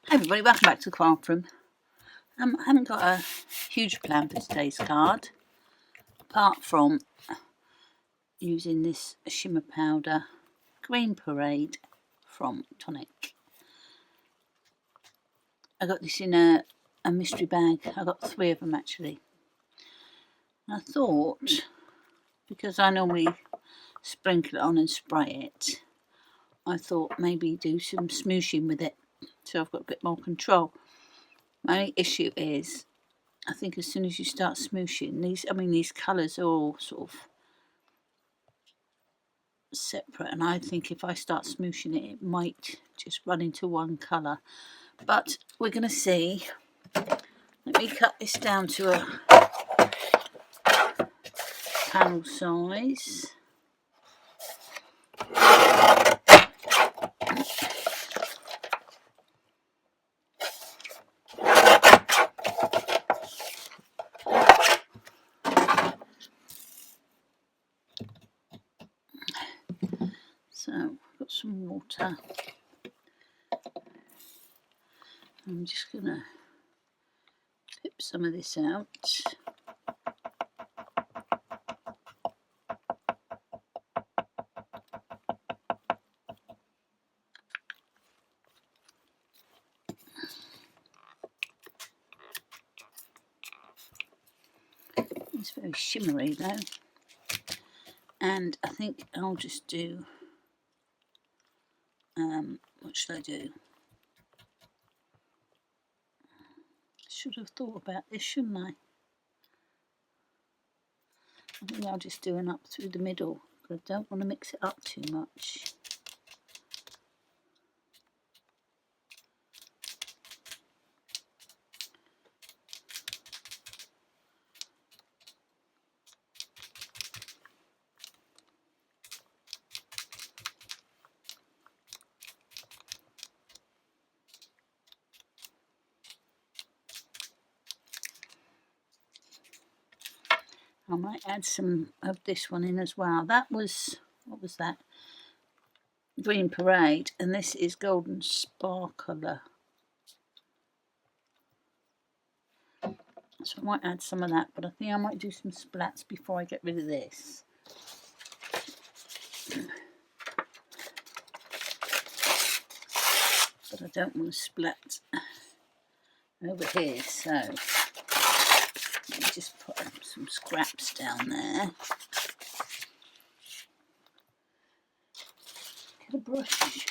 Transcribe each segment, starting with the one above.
Hi everybody, welcome back to the craft room. I haven't got a huge plan for today's card, apart from using this shimmer powder, Green Parade from Tonic. I got this in a mystery bag. I got 3 of them actually. I thought, because I normally sprinkle it on and spray it, I thought maybe do some smooshing with it, so I've got a bit more control. My only issue is, I think as soon as you start smooshing, these colours are all sort of separate, and I think if I start smooshing it, it might just run into one colour. But we're going to see. Let me cut this down to a panel size. So I've got some water. I'm just going to pip some of this out. It's very shimmery though. And I think I'll just do, what should I do? Should have thought about this, shouldn't I? I think I'll just do an up through the middle, but I don't want to mix it up too much. I might add some of this one in as well. That was, what was that? Green Parade, and this is Golden Sparkler. So I might add some of that, but I think I might do some splats before I get rid of this. But I don't want to splat over here, so let me just put some scraps down there. Get a brush.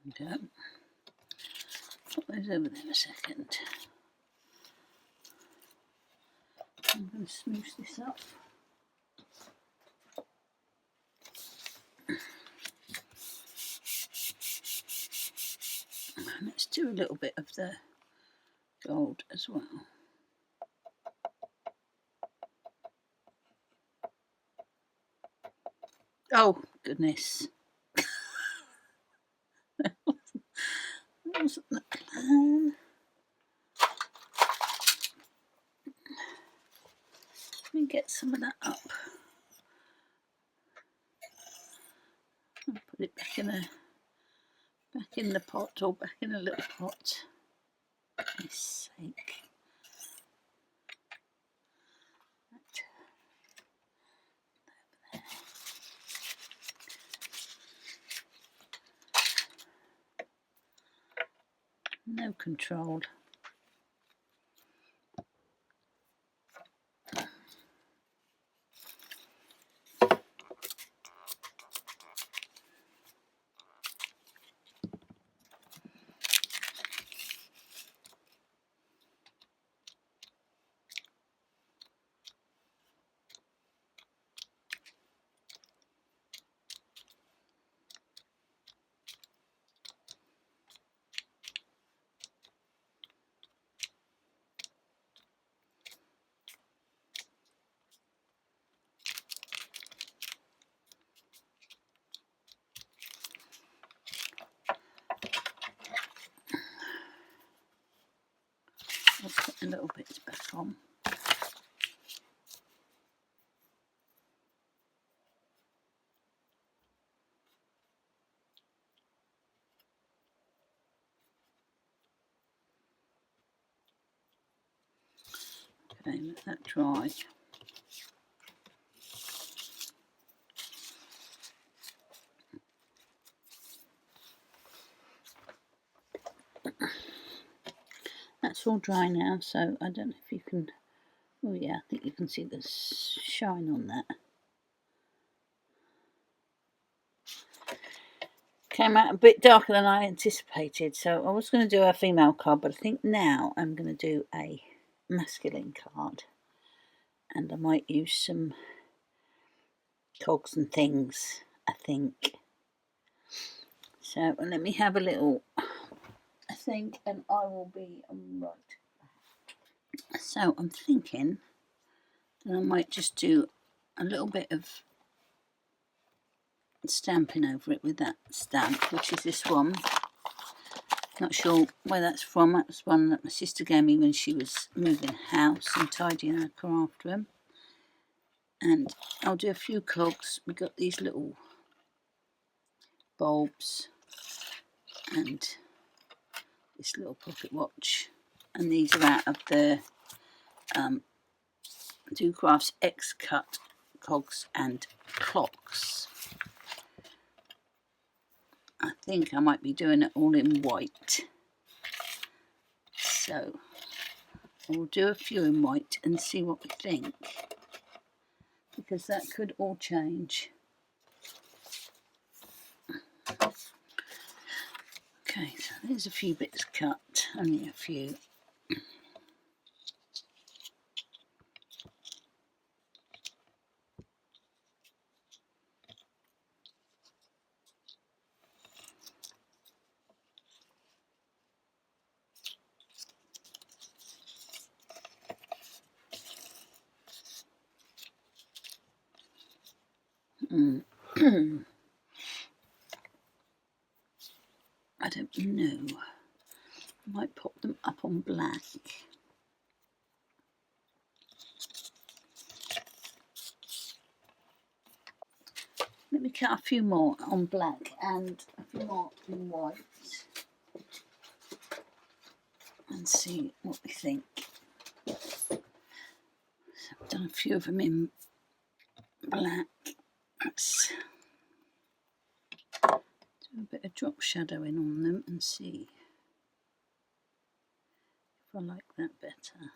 Okay. Put those over there a second. I'm going to smoosh this up. Let's do a little bit of the gold as well. Oh, goodness. That wasn't the plan. Let me get some of that up. I'll put it back in the pot, or back in a little pot. For goodness sake. No control. a little bit back on. Okay, let that dry. That's all dry now, so I don't know if you can, oh yeah, I think you can see the shine on that. Came out a bit darker than I anticipated, so I was going to do a female card, but I think now I'm going to do a masculine card, and I might use some cogs and things, I think. So let me have a little think, and I will be right back. So I'm thinking that I might just do a little bit of stamping over it with that stamp, which is this one. Not sure where that's from. That's one that my sister gave me when she was moving house and tidying her craft room. And I'll do a few cogs. We've got these little bulbs and this little pocket watch, and these are out of the Do Crafts X Cut cogs and clocks. I think I might be doing it all in white, so we'll do a few in white and see what we think, because that could all change. Okay, so there's a few bits cut, only a few. I don't know. I might pop them up on black. Let me cut a few more on black and a few more in white and see what we think. So I've done a few of them in black. Let's do a bit of drop shadowing on them and see if I like that better.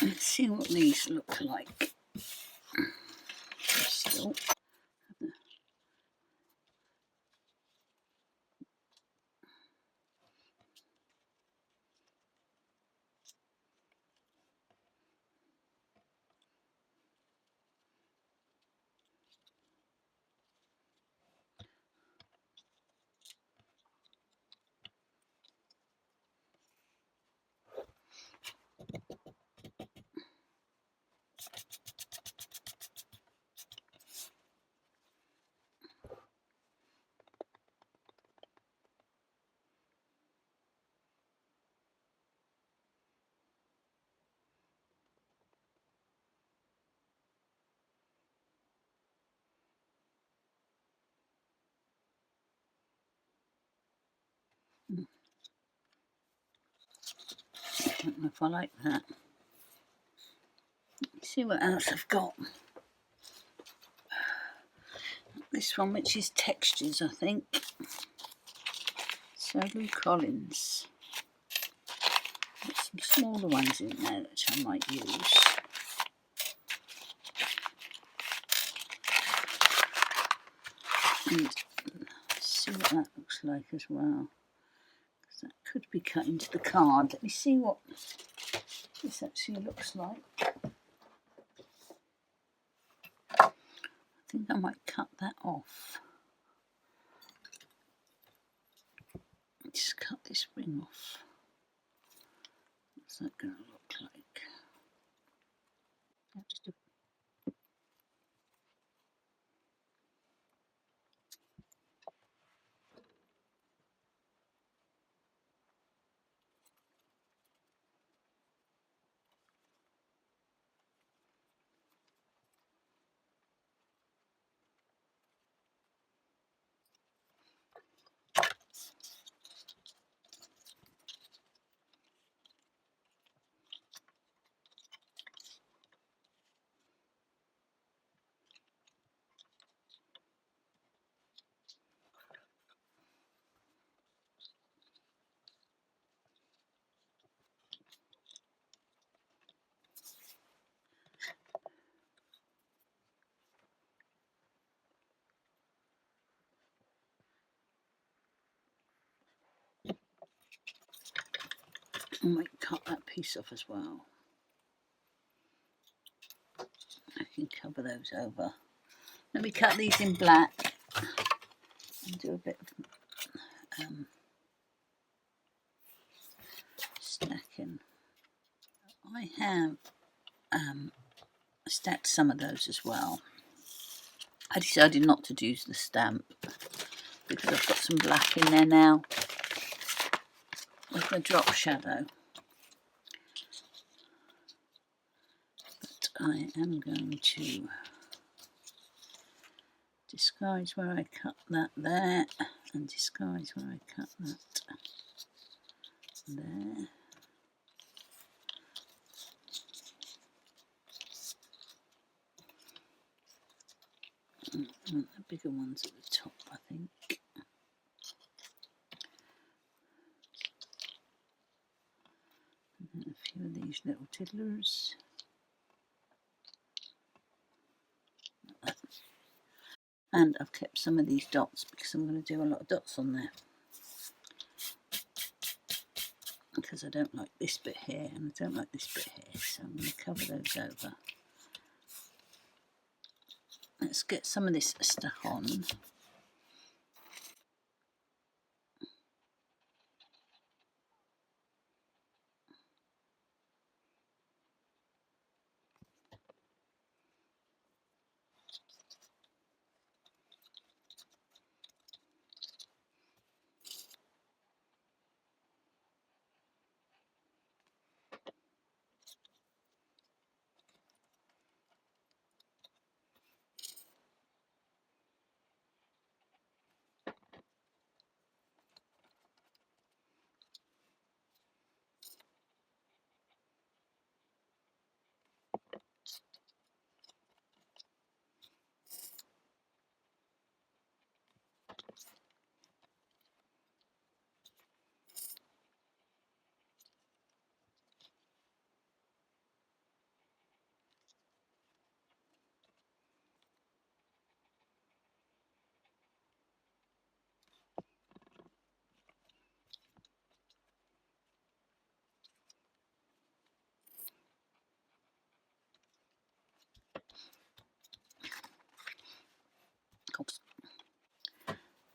Let's see what these look like. Still. I don't know if I like that. Let's see what else I've got. This one, which is textures, I think. So Lou Collins. Got some smaller ones in there which I might use. And see what that looks like as well. Because that could be cut into the card. Let me see what this actually looks like. I think I might cut that off. Just cut this ring off. What's that going to look like? I might cut that piece off as well. I can cover those over. Let me cut these in black and do a bit of stacking. I have stacked some of those as well. I decided not to use the stamp because I've got some black in there now with the drop shadow. But I am going to disguise where I cut that there and disguise where I cut that there. I want the bigger ones at the top, I think. And then a few of these little tiddlers. And I've kept some of these dots because I'm going to do a lot of dots on there. Because I don't like this bit here and I don't like this bit here, so I'm going to cover those over. Let's get some of this stuck on.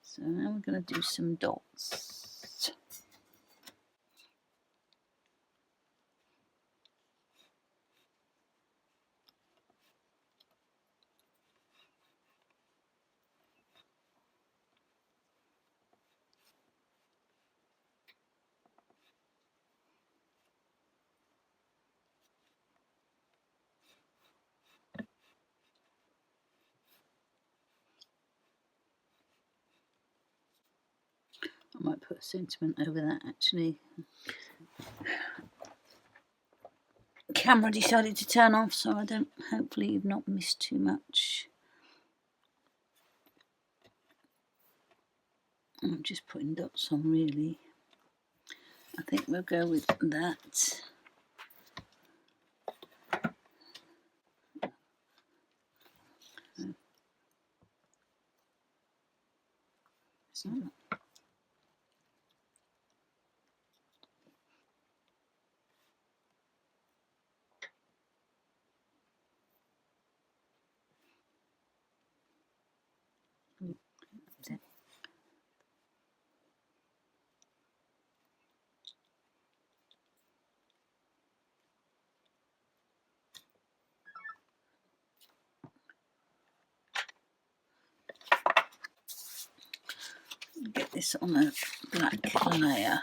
So now we're going to do some dots. I might put a sentiment over that actually. camera decided to turn off, so I don't, hopefully you've not missed too much. I'm just putting dots on really. I think we'll go with that. Get this on a black layer.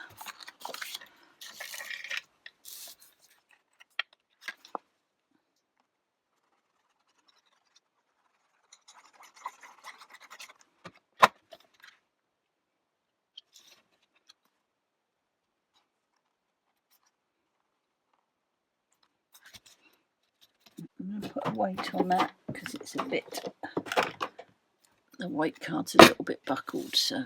I'm going to put a weight on that because it's a bit, the white card's a little bit buckled, so.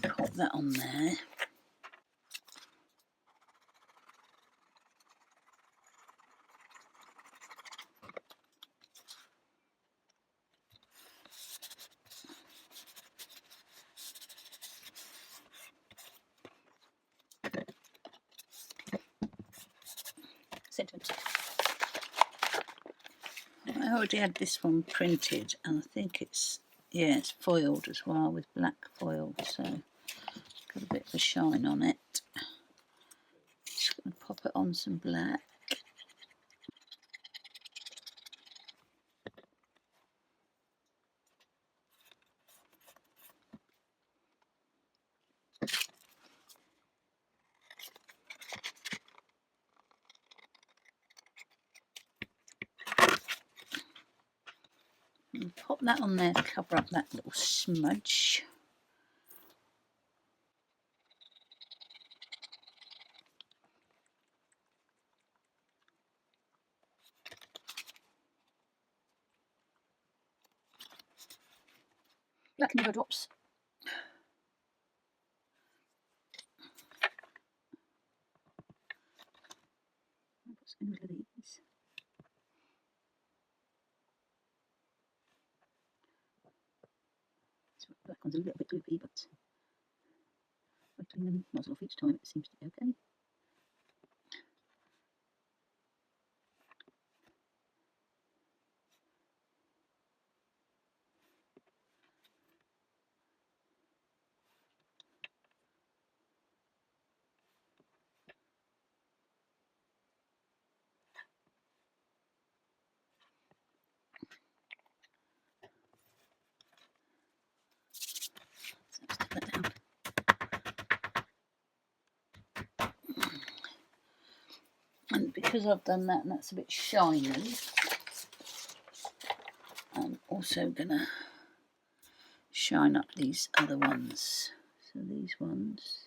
Pop that on there. I already had this one printed, and I think it's, yeah, it's foiled as well with black foil, so got a bit of a shine on it. Just going to pop it on some black. And pop that on there to cover up that little smudge. Black Nuvo drops. What's in the middle of these? So black one's a little bit gloopy, but wetting them nozzle off each time, it seems to be okay. So let's take that down. And because I've done that and that's a bit shiny, I'm also going to shine up these other ones. So these ones.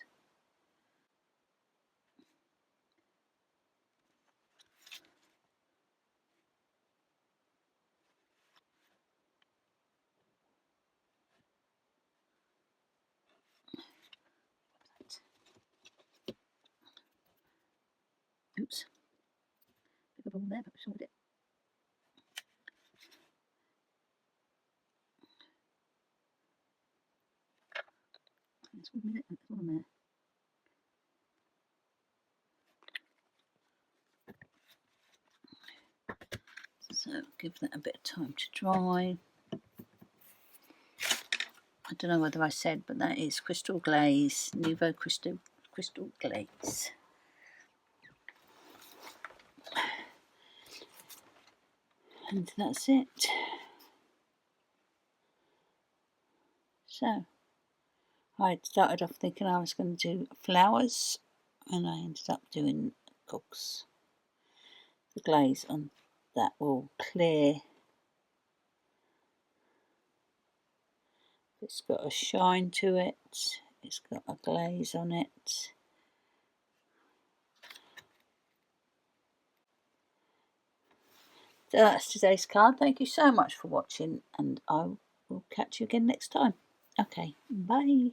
Oops. Bit of a ball there, but we sorted it. It's 1 minute, it's all on there. So give that a bit of time to dry. I don't know whether I said, but that is Crystal Glaze, Nuvo Crystal Glaze. And that's it. So I started off thinking I was going to do flowers, and I ended up doing Cogs. The glaze on that will clear It's got a shine to it. It's got a glaze on it. So that's today's card. Thank you so much for watching, and I will catch you again next time. Okay, bye.